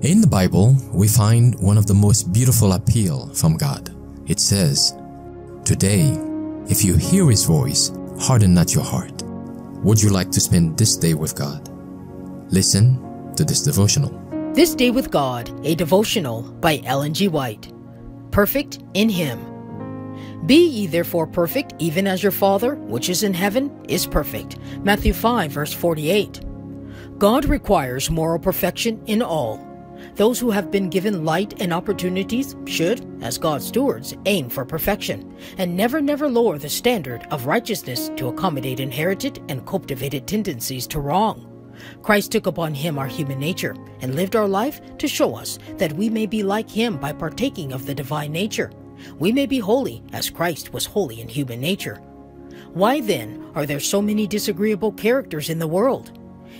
In the Bible, we find one of the most beautiful appeal from God. It says, "Today, if you hear His voice, harden not your heart." Would you like to spend this day with God? Listen to this devotional. This Day with God, a devotional by Ellen G. White. Perfect in Him. Be ye therefore perfect, even as your Father, which is in heaven, is perfect. Matthew 5, verse 48. God requires moral perfection in all. Those who have been given light and opportunities should, as God's stewards, aim for perfection, and never lower the standard of righteousness to accommodate inherited and cultivated tendencies to wrong. Christ took upon Him our human nature and lived our life to show us that we may be like Him by partaking of the divine nature. We may be holy as Christ was holy in human nature. Why then are there so many disagreeable characters in the world?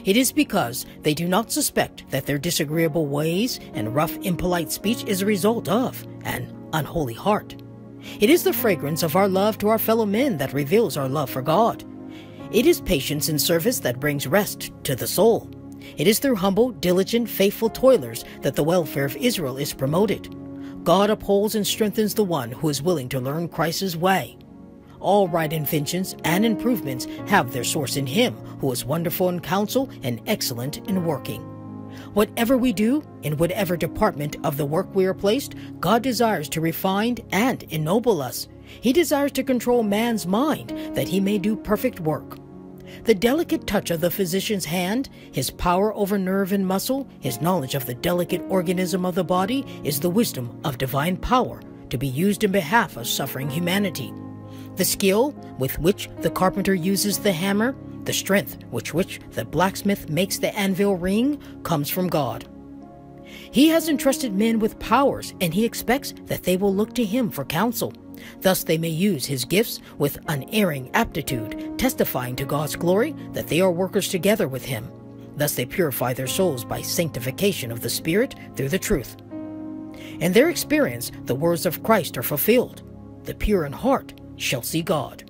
It is because they do not suspect that their disagreeable ways and rough, impolite speech is a result of an unholy heart. It is the fragrance of our love to our fellow men that reveals our love for God. It is patience in service that brings rest to the soul. It is through humble, diligent, faithful toilers that the welfare of Israel is promoted. God upholds and strengthens the one who is willing to learn Christ's way. All right inventions and improvements have their source in Him who is wonderful in counsel and excellent in working. Whatever we do, in whatever department of the work we are placed, God desires to refine and ennoble us. He desires to control man's mind that he may do perfect work. The delicate touch of the physician's hand, his power over nerve and muscle, his knowledge of the delicate organism of the body is the wisdom of divine power to be used in behalf of suffering humanity. The skill with which the carpenter uses the hammer, the strength with which the blacksmith makes the anvil ring, comes from God. He has entrusted men with powers, and He expects that they will look to Him for counsel. Thus they may use His gifts with unerring aptitude, testifying to God's glory that they are workers together with Him. Thus they purify their souls by sanctification of the Spirit through the truth. In their experience, the words of Christ are fulfilled. The pure in heart shall see God.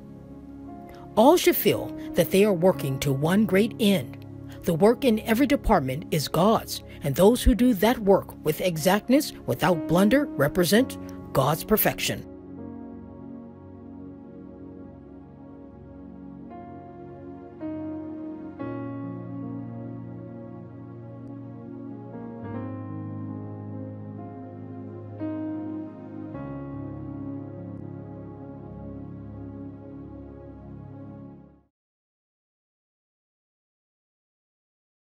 All should feel that they are working to one great end. The work in every department is God's, and those who do that work with exactness, without blunder, represent God's perfection.